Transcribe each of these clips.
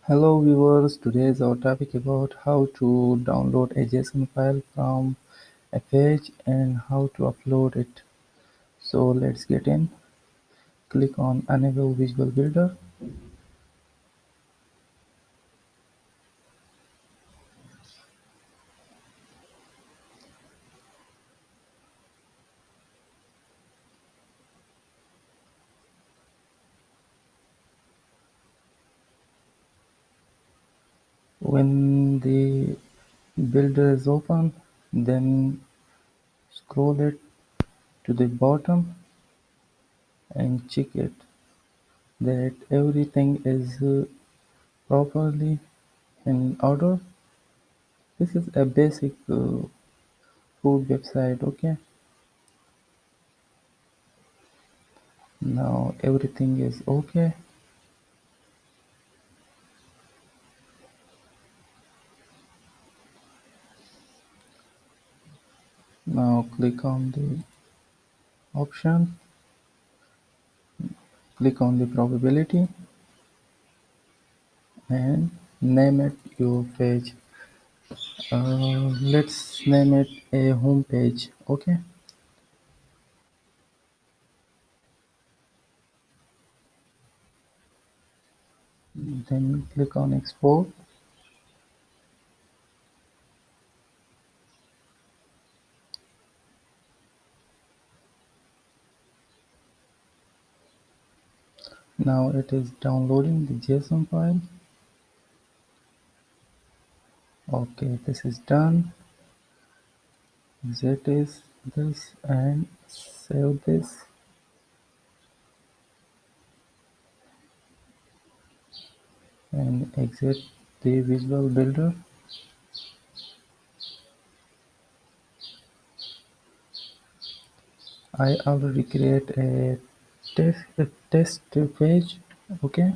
Hello viewers, today is our topic about how to download a JSON file from a page and how to upload it. So let's get in. Click on Enable Visual Builder. When the builder is open, then scroll it to the bottom and check it that everything is properly in order. This is a basic food website, okay? Now everything is okay. Now click on the option, click on the probability and name it your page. Let's name it a home page. Okay, then click on export. Now it is downloading the JSON file. Okay, this is done. Exit this and save this and exit the visual builder. I already create a test page. Okay,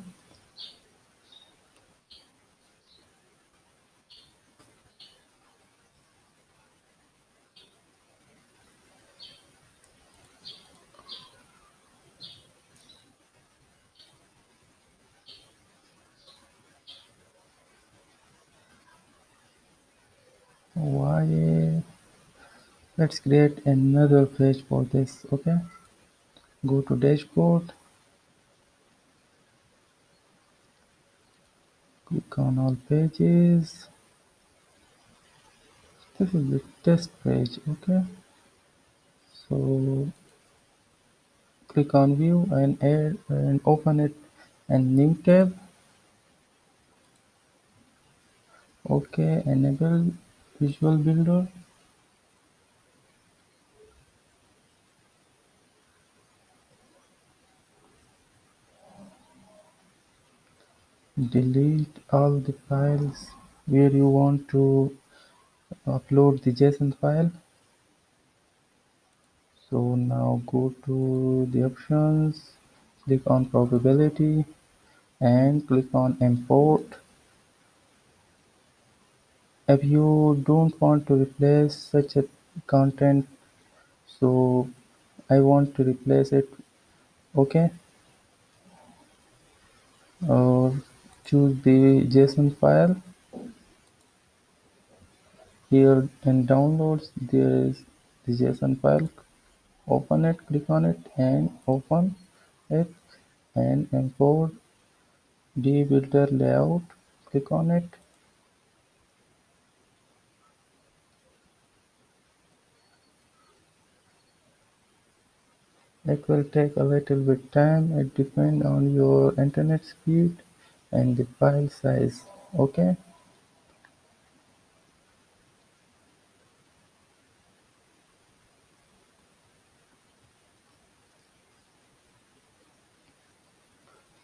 why? Let's create another page for this. Okay, go to dashboard, click on all pages. This is the test page. Okay, so click on view and add and open it and new tab. Okay, enable visual builder. Delete all the files where you want to upload the JSON file. So now go to the options, click on probability and click on import. If you don't want to replace such a content, so I want to replace it. Okay, or choose the JSON file. Here in downloads there is the JSON file. Open it, click on it and open it and import the builder layout. Click on it. It will take a little bit time. It depends on your internet speed and the file size. Okay,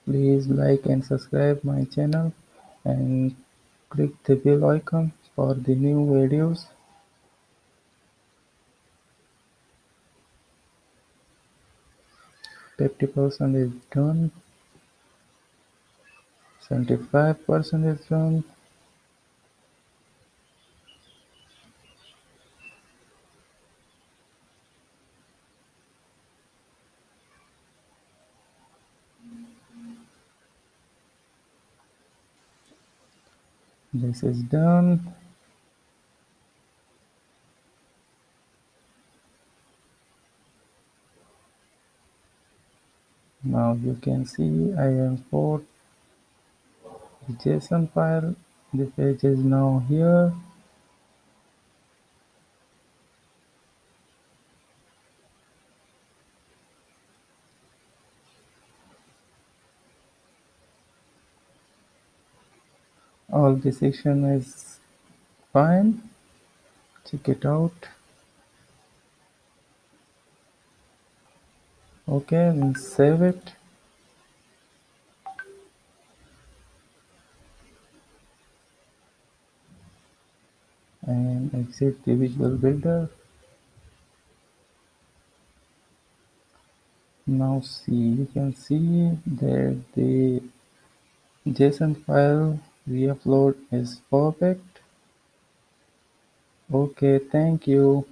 please like and subscribe my channel and click the bell icon for the new videos. 50% is done, 75% is done. This is done. Now you can see I import the JSON file. The page is now here. All the section is fine. Check it out. Okay, then save it and exit the visual builder. Now see, you can see that the JSON file we upload is perfect. Okay, thank you.